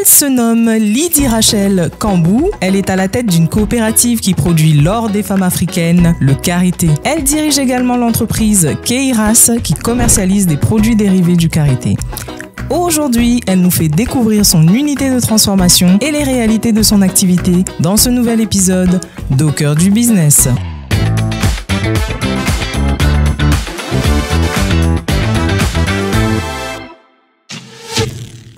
se nomme Lydie Rachel Kambou. Elle est à la tête d'une coopérative qui produit l'or des femmes africaines, le karité. Elle dirige également l'entreprise Keiras qui commercialise des produits dérivés du karité. Aujourd'hui, elle nous fait découvrir son unité de transformation et les réalités de son activité dans ce nouvel épisode d'Au cœur du business.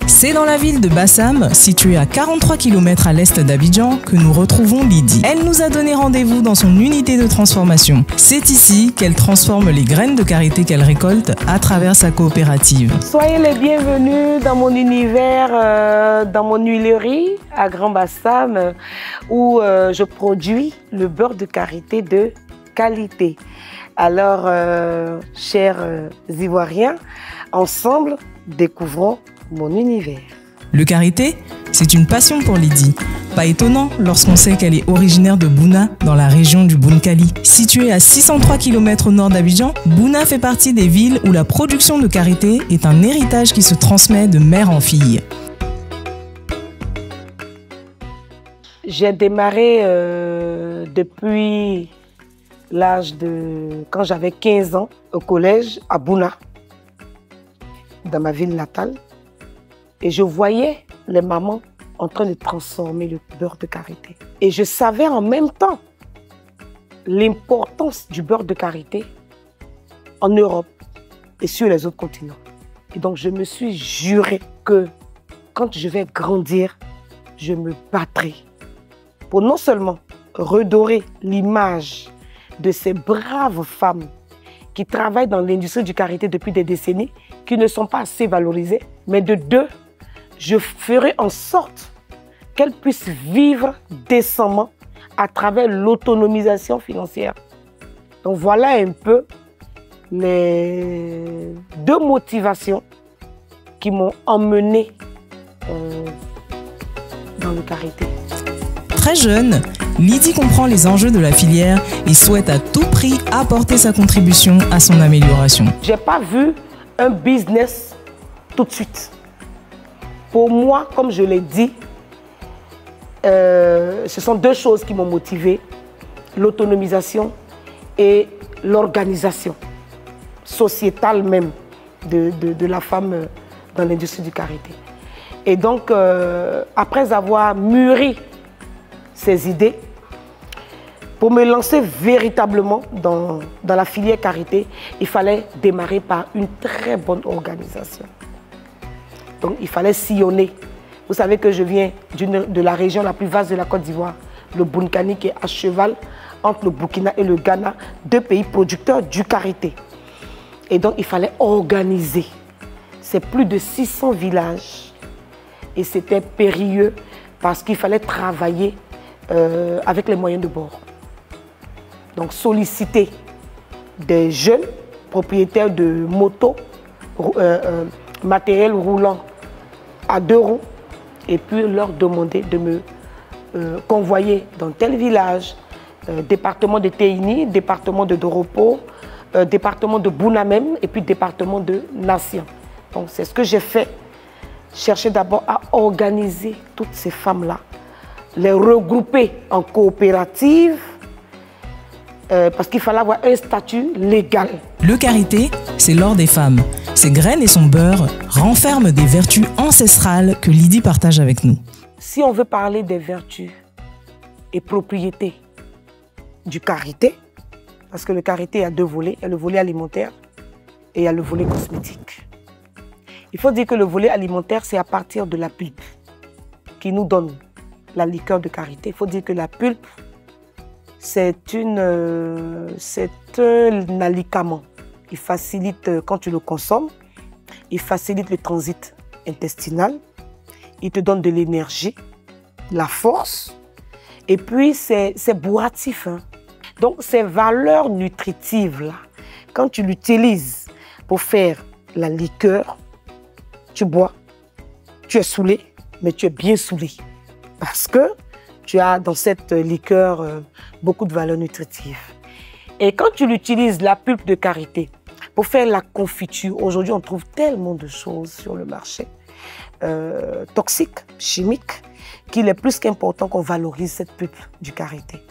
C'est dans la ville de Bassam, située à 43 km à l'est d'Abidjan, que nous retrouvons Lydie. Elle nous a donné rendez-vous dans son unité de transformation. C'est ici qu'elle transforme les graines de karité qu'elle récolte à travers sa coopérative. Soyez les bienvenus dans mon univers, dans mon huilerie à Grand Bassam, où je produis le beurre de karité de qualité. Alors, chers Ivoiriens, ensemble, découvrons mon univers. Le karité, c'est une passion pour Lydie. Pas étonnant lorsqu'on sait qu'elle est originaire de Bouna, dans la région du Bounakali. Située à 603 km au nord d'Abidjan, Bouna fait partie des villes où la production de karité est un héritage qui se transmet de mère en fille. J'ai démarré depuis l'âge de... quand j'avais 15 ans, au collège à Bouna, dans ma ville natale. Et je voyais les mamans en train de transformer le beurre de karité. Et je savais en même temps l'importance du beurre de karité en Europe et sur les autres continents. Et donc je me suis juré que quand je vais grandir, je me battrai pour non seulement redorer l'image de ces braves femmes qui travaillent dans l'industrie du karité depuis des décennies, qui ne sont pas assez valorisées, mais de deux, je ferai en sorte qu'elles puissent vivre décemment à travers l'autonomisation financière. Donc voilà un peu les deux motivations qui m'ont emmené dans le karité. Très jeune, Lydie comprend les enjeux de la filière et souhaite à tout prix apporter sa contribution à son amélioration. Je n'ai pas vu un business tout de suite. Pour moi, comme je l'ai dit, ce sont deux choses qui m'ont motivé, l'autonomisation et l'organisation sociétale même de la femme dans l'industrie du karité. Et donc, après avoir mûri ces idées, pour me lancer véritablement dans la filière karité, il fallait démarrer par une très bonne organisation. Donc il fallait sillonner. Vous savez que je viens de la région la plus vaste de la Côte d'Ivoire, le Bounakali, qui est à cheval entre le Burkina et le Ghana, deux pays producteurs du karité. Et donc il fallait organiser. C'est plus de 600 villages. Et c'était périlleux parce qu'il fallait travailler avec les moyens de bord. Donc solliciter des jeunes propriétaires de motos, matériel roulant à 2 roues, et puis leur demander de me convoyer dans tel village, département de Téini, département de Doropo, département de Bouna même, et puis département de Nation. Donc c'est ce que j'ai fait, chercher d'abord à organiser toutes ces femmes-là, les regrouper en coopérative, parce qu'il fallait avoir un statut légal. Le karité, c'est l'or des femmes. Ses graines et son beurre renferment des vertus ancestrales que Lydie partage avec nous. Si on veut parler des vertus et propriétés du karité, parce que le karité a deux volets, il y a le volet alimentaire et il y a le volet cosmétique. Il faut dire que le volet alimentaire, c'est à partir de la pulpe qui nous donne la liqueur de karité. Il faut dire que la pulpe, c'est un alicament. Il facilite, quand tu le consommes, il facilite le transit intestinal, il te donne de l'énergie, la force, et puis c'est bourratif. Hein. Donc ces valeurs nutritives-là, quand tu l'utilises pour faire la liqueur, tu bois, tu es saoulé, mais tu es bien saoulé. Parce que tu as dans cette liqueur beaucoup de valeurs nutritives. Et quand tu l'utilises, la pulpe de karité, pour faire la confiture, aujourd'hui on trouve tellement de choses sur le marché. toxique, chimique, qu'il est plus qu'important qu'on valorise cette pulpe du karité.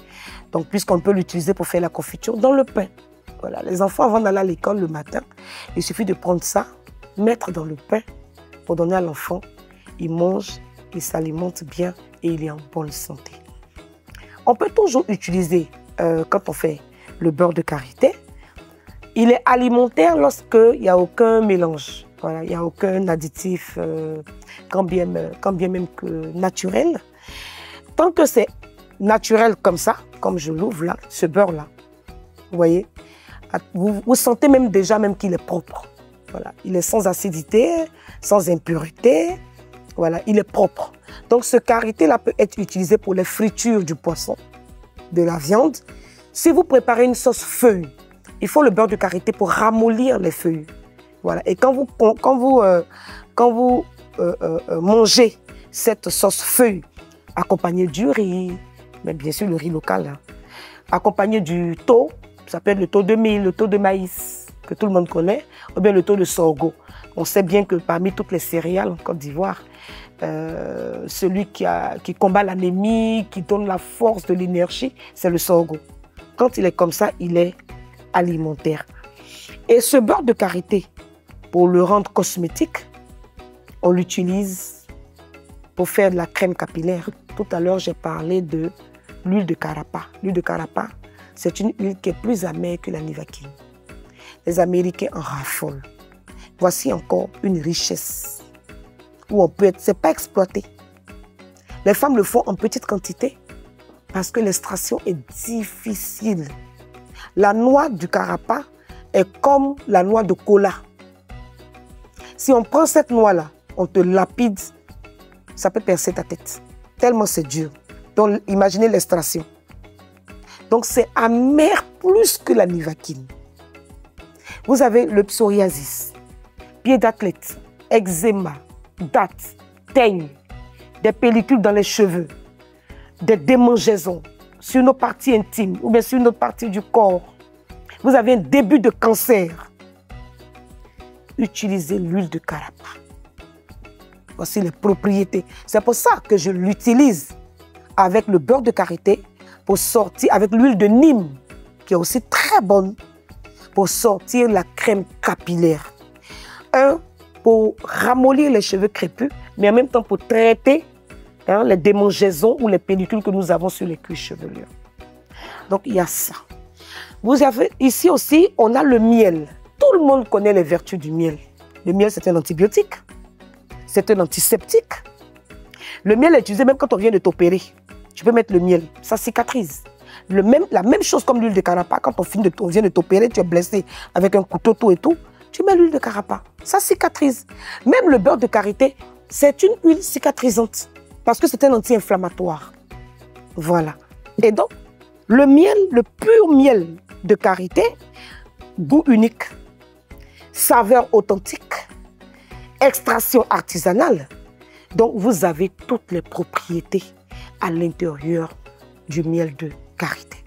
Donc, puisqu'on peut l'utiliser pour faire la confiture dans le pain. Voilà, les enfants, avant d'aller à l'école le matin, il suffit de prendre ça, mettre dans le pain pour donner à l'enfant. Il mange, il s'alimente bien et il est en bonne santé. On peut toujours utiliser, quand on fait le beurre de karité, il est alimentaire lorsqu'il n'y a aucun mélange. Voilà, il n'y a aucun additif, quand bien même que naturel. Tant que c'est naturel comme ça, comme je l'ouvre là, ce beurre-là, vous voyez, vous sentez même déjà qu'il est propre. Voilà, il est sans acidité, sans impureté. Voilà, il est propre. Donc ce karité-là peut être utilisé pour les fritures du poisson, de la viande. Si vous préparez une sauce feuille, il faut le beurre de karité pour ramollir les feuilles. Voilà. Et quand vous mangez cette sauce feuille, accompagnée du riz, mais bien sûr le riz local, hein, accompagné du tau, ça peut être le tau de mil, le tau de maïs, que tout le monde connaît, ou bien le tau de sorgho. On sait bien que parmi toutes les céréales en Côte d'Ivoire, celui qui combat l'anémie, qui donne la force, de l'énergie, c'est le sorgho. Quand il est comme ça, il est alimentaire. Et ce beurre de karité, pour le rendre cosmétique, on l'utilise pour faire de la crème capillaire. Tout à l'heure, j'ai parlé de l'huile de carapa. L'huile de carapa, c'est une huile qui est plus amère que la nivaquine. Les Américains en raffolent. Voici encore une richesse où on peut être, c'est pas exploité. Les femmes le font en petite quantité parce que l'extraction est difficile. La noix du carapa est comme la noix de cola. Si on prend cette noix-là, on te lapide, ça peut percer ta tête. Tellement c'est dur. Donc imaginez l'extraction. Donc c'est amer plus que la nivaquine. Vous avez le psoriasis, pied d'athlète, eczéma, dattes, teigne, des pellicules dans les cheveux, des démangeaisons sur nos parties intimes ou bien sur une autre partie du corps. Vous avez un début de cancer. Utilisez l'huile de carapa. Voici les propriétés. C'est pour ça que je l'utilise avec le beurre de karité pour sortir, avec l'huile de Nîmes, qui est aussi très bonne, pour sortir la crème capillaire. Pour ramollir les cheveux crépus, mais en même temps pour traiter les démangeaisons ou les pellicules que nous avons sur les cuirs chevelures. Donc il y a ça. Vous avez ici aussi, on a le miel. Tout le monde connaît les vertus du miel. Le miel, c'est un antibiotique. C'est un antiseptique. Le miel est utilisé même quand on vient de t'opérer. Tu peux mettre le miel, ça cicatrise. La même chose comme l'huile de carapa. Quand on vient de t'opérer, tu es blessé avec un couteau, tout et tout. Tu mets l'huile de carapa, ça cicatrise. Même le beurre de karité, c'est une huile cicatrisante parce que c'est un anti-inflammatoire. Voilà. Et donc, le miel, le pur miel de karité, goût unique, saveur authentique, extraction artisanale. Donc, vous avez toutes les propriétés à l'intérieur du miel de karité.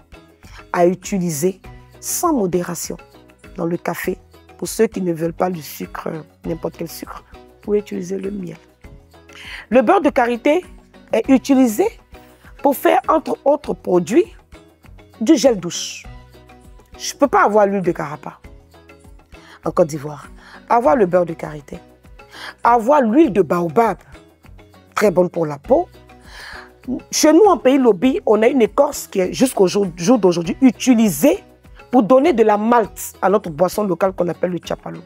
À utiliser sans modération dans le café. Pour ceux qui ne veulent pas du sucre, n'importe quel sucre, vous pouvez utiliser le miel. Le beurre de karité est utilisé pour faire, entre autres produits, du gel douche. Je ne peux pas avoir l'huile de carapa en Côte d'Ivoire. Avoir le beurre de karité. Avoir l'huile de baobab, très bonne pour la peau. Chez nous, en pays Lobi, on a une écorce qui est jusqu'au jour d'aujourd'hui utilisée pour donner de la malt à notre boisson locale qu'on appelle le tchapalo.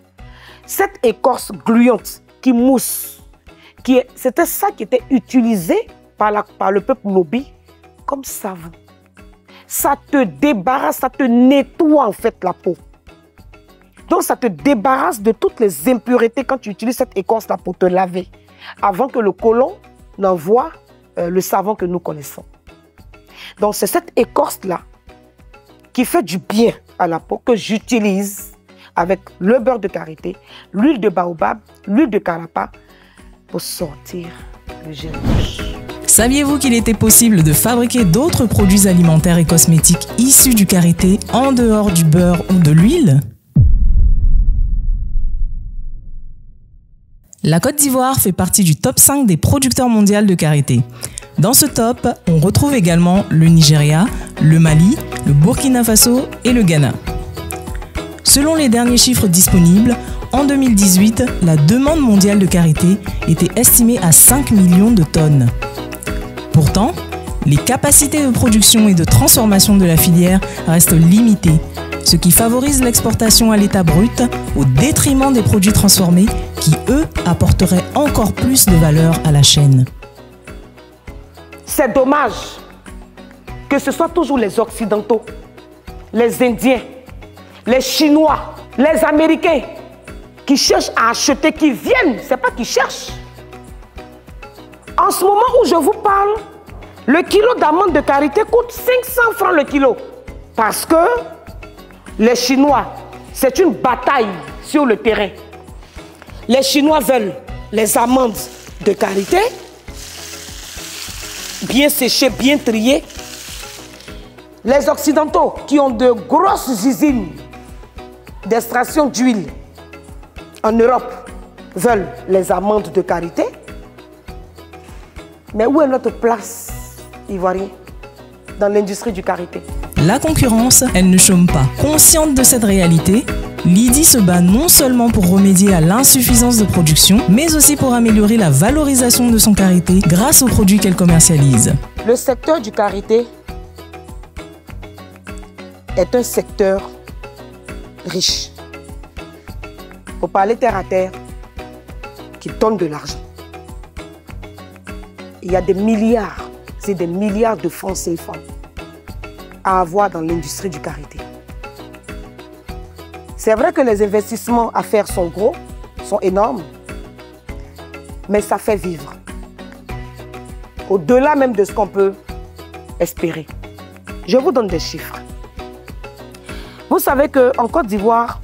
Cette écorce gluante qui mousse, c'était ça qui était utilisé par le peuple Lobi comme savon. Ça te débarrasse, ça te nettoie en fait la peau. Donc ça te débarrasse de toutes les impuretés quand tu utilises cette écorce-là pour te laver, avant que le côlon n'envoie le savon que nous connaissons. Donc c'est cette écorce-là qui fait du bien à la peau que j'utilise avec le beurre de karité, l'huile de baobab, l'huile de carapa pour sortir le gel douche. Saviez-vous qu'il était possible de fabriquer d'autres produits alimentaires et cosmétiques issus du karité en dehors du beurre ou de l'huile ? La Côte d'Ivoire fait partie du top 5 des producteurs mondiaux de karité. Dans ce top, on retrouve également le Nigeria, le Mali, le Burkina Faso et le Ghana. Selon les derniers chiffres disponibles, en 2018, la demande mondiale de karité était estimée à 5 millions de tonnes. Pourtant, les capacités de production et de transformation de la filière restent limitées, ce qui favorise l'exportation à l'état brut au détriment des produits transformés qui, eux, apporteraient encore plus de valeur à la chaîne. C'est dommage que ce soit toujours les Occidentaux, les Indiens, les Chinois, les Américains qui cherchent à acheter, qui viennent, c'est pas qu'ils cherchent. En ce moment où je vous parle, le kilo d'amande de karité coûte 500 francs le kilo. Parce que les Chinois, c'est une bataille sur le terrain. Les Chinois veulent les amandes de karité, bien séchées, bien triées. Les Occidentaux qui ont de grosses usines d'extraction d'huile en Europe veulent les amandes de karité. Mais où est notre place, Ivoirien, dans l'industrie du karité? La concurrence, elle ne chôme pas. Consciente de cette réalité, Lydie se bat non seulement pour remédier à l'insuffisance de production, mais aussi pour améliorer la valorisation de son karité grâce aux produits qu'elle commercialise. Le secteur du karité est un secteur riche. Pour parler terre à terre, qui donne de l'argent. Il y a des milliards, c'est des milliards de francs CFA à avoir dans l'industrie du karité. C'est vrai que les investissements à faire sont gros, sont énormes, mais ça fait vivre. Au-delà même de ce qu'on peut espérer. Je vous donne des chiffres. Vous savez qu'en Côte d'Ivoire,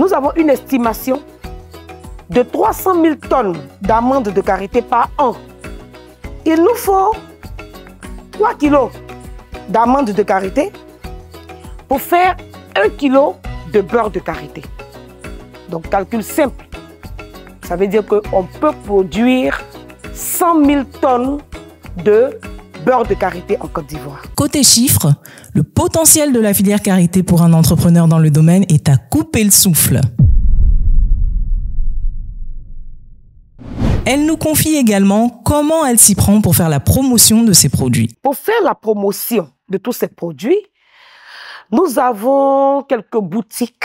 nous avons une estimation de 300 000 tonnes d'amandes de karité par an. Il nous faut 3 kilos d'amandes de karité pour faire 1 kilo de beurre de karité. Donc, calcul simple. Ça veut dire qu'on peut produire 100 000 tonnes de beurre de karité en Côte d'Ivoire. Côté chiffres, le potentiel de la filière karité pour un entrepreneur dans le domaine est à couper le souffle. Elle nous confie également comment elle s'y prend pour faire la promotion de ses produits. Pour faire la promotion de tous ces produits, nous avons quelques boutiques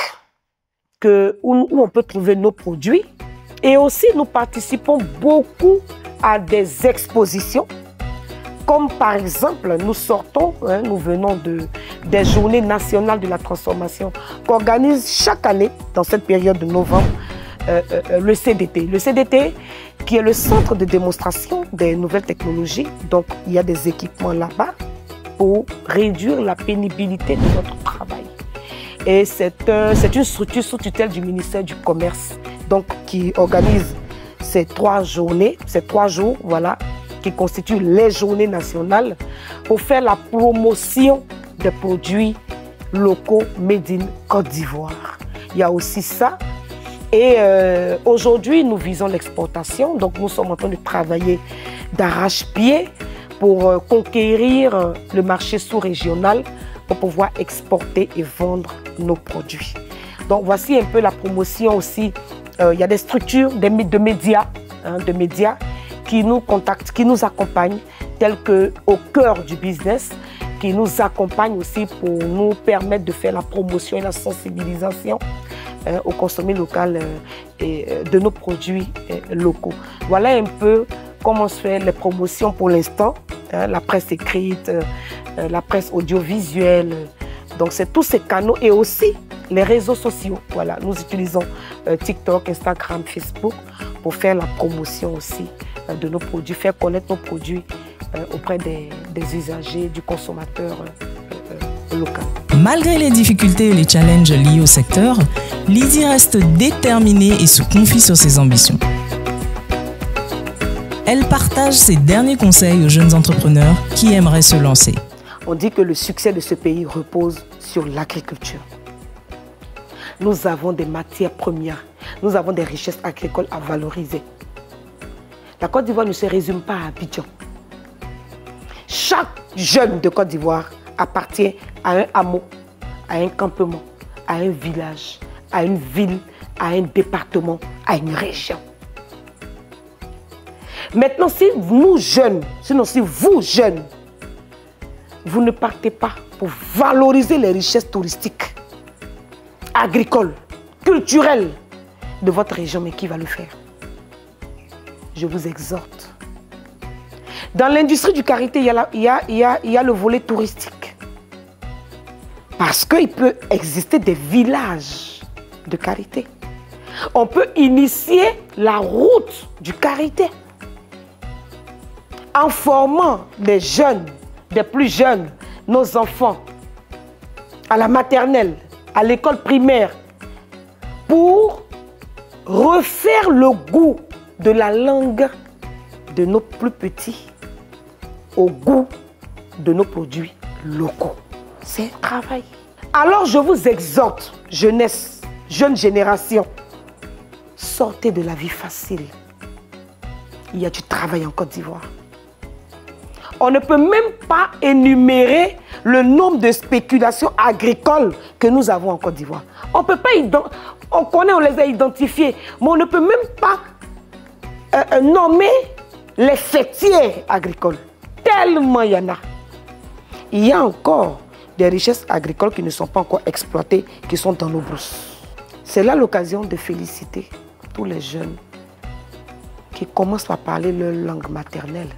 où on peut trouver nos produits. Et aussi, nous participons beaucoup à des expositions. Comme par exemple, nous venons des journées nationales de la transformation qu'organise chaque année, dans cette période de novembre, le CDT. Le CDT, qui est le centre de démonstration des nouvelles technologies. Donc, il y a des équipements là-bas pour réduire la pénibilité de notre travail. Et c'est une structure sous tutelle du ministère du Commerce, donc qui organise ces 3 journées, ces 3 jours, voilà, qui constituent les journées nationales pour faire la promotion des produits locaux made in Côte d'Ivoire. Il y a aussi ça. Et aujourd'hui, nous visons l'exportation. Donc, nous sommes en train de travailler d'arrache-pied pour conquérir le marché sous-régional pour pouvoir exporter et vendre nos produits. Donc, voici un peu la promotion aussi. Il y a des structures de médias qui nous contactent, qui nous accompagnent, telles qu'au cœur du business, qui nous accompagnent aussi pour nous permettre de faire la promotion et la sensibilisation au consommé local de nos produits locaux. Voilà un peu comment se fait les promotions pour l'instant, la presse écrite, la presse audiovisuelle. Donc c'est tous ces canaux et aussi les réseaux sociaux. Voilà, nous utilisons TikTok, Instagram, Facebook pour faire la promotion aussi de nos produits, faire connaître nos produits auprès des usagers, du consommateur local. Malgré les difficultés et les challenges liés au secteur, Lydie reste déterminée et se confie sur ses ambitions. Elle partage ses derniers conseils aux jeunes entrepreneurs qui aimeraient se lancer. On dit que le succès de ce pays repose sur l'agriculture. nous avons des matières premières, nous avons des richesses agricoles à valoriser. La Côte d'Ivoire ne se résume pas à Abidjan. Chaque jeune de Côte d'Ivoire appartient à un hameau, à un campement, à un village, à une ville, à un département, à une région. Maintenant, si nous jeunes, sinon si vous jeunes, vous ne partez pas pour valoriser les richesses touristiques, agricoles, culturelles de votre région, mais qui va le faire? Je vous exhorte. Dans l'industrie du karité, il y a le volet touristique. Parce qu'il peut exister des villages de karité. On peut initier la route du karité en formant des jeunes, des plus jeunes, nos enfants, à la maternelle, à l'école primaire, pour refaire le goût de la langue de nos plus petits au goût de nos produits locaux. C'est un travail. Alors je vous exhorte, jeunesse, jeune génération, sortez de la vie facile. Il y a du travail en Côte d'Ivoire. On ne peut même pas énumérer le nombre de spéculations agricoles que nous avons en Côte d'Ivoire. On peut pas, on connaît, on les a identifiées, mais on ne peut même pas nommer les fêtières agricoles. Tellement il y en a. Il y a encore des richesses agricoles qui ne sont pas encore exploitées, qui sont dans nos brousses. C'est là l'occasion de féliciter tous les jeunes qui commencent à parler leur langue maternelle,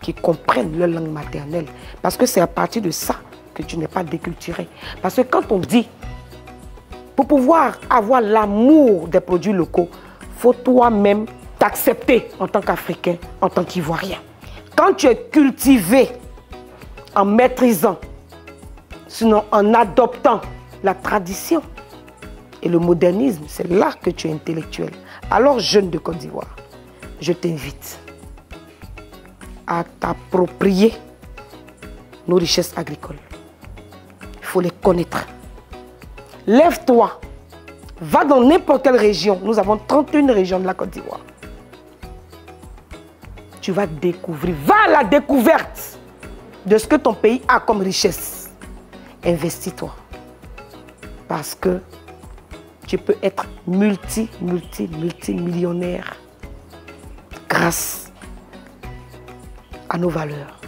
qui comprennent leur langue maternelle. Parce que c'est à partir de ça que tu n'es pas déculturé. Parce que quand on dit, pour pouvoir avoir l'amour des produits locaux, il faut toi-même t'accepter en tant qu'Africain, en tant qu'Ivoirien. Quand tu es cultivé en maîtrisant, sinon en adoptant la tradition et le modernisme, c'est là que tu es intellectuel. Alors, jeune de Côte d'Ivoire, je t'invite à t'approprier nos richesses agricoles. Il faut les connaître. Lève-toi, va dans n'importe quelle région. Nous avons 31 régions de la Côte d'Ivoire. Tu vas découvrir, va à la découverte de ce que ton pays a comme richesse. Investis-toi. Parce que tu peux être multimillionnaire grâce à nos valeurs,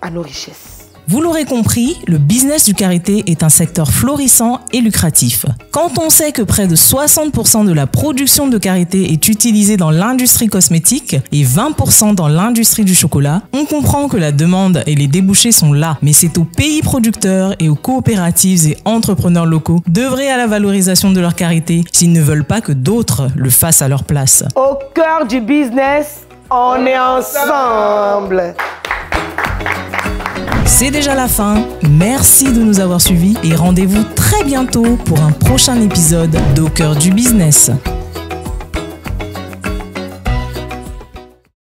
à nos richesses. Vous l'aurez compris, le business du karité est un secteur florissant et lucratif. Quand on sait que près de 60% de la production de karité est utilisée dans l'industrie cosmétique et 20% dans l'industrie du chocolat, on comprend que la demande et les débouchés sont là. Mais c'est aux pays producteurs et aux coopératives et entrepreneurs locaux d'œuvrer à la valorisation de leur karité s'ils ne veulent pas que d'autres le fassent à leur place. Au cœur du business, on est ensemble. C'est déjà la fin. Merci de nous avoir suivis et rendez-vous très bientôt pour un prochain épisode d'Au cœur du business.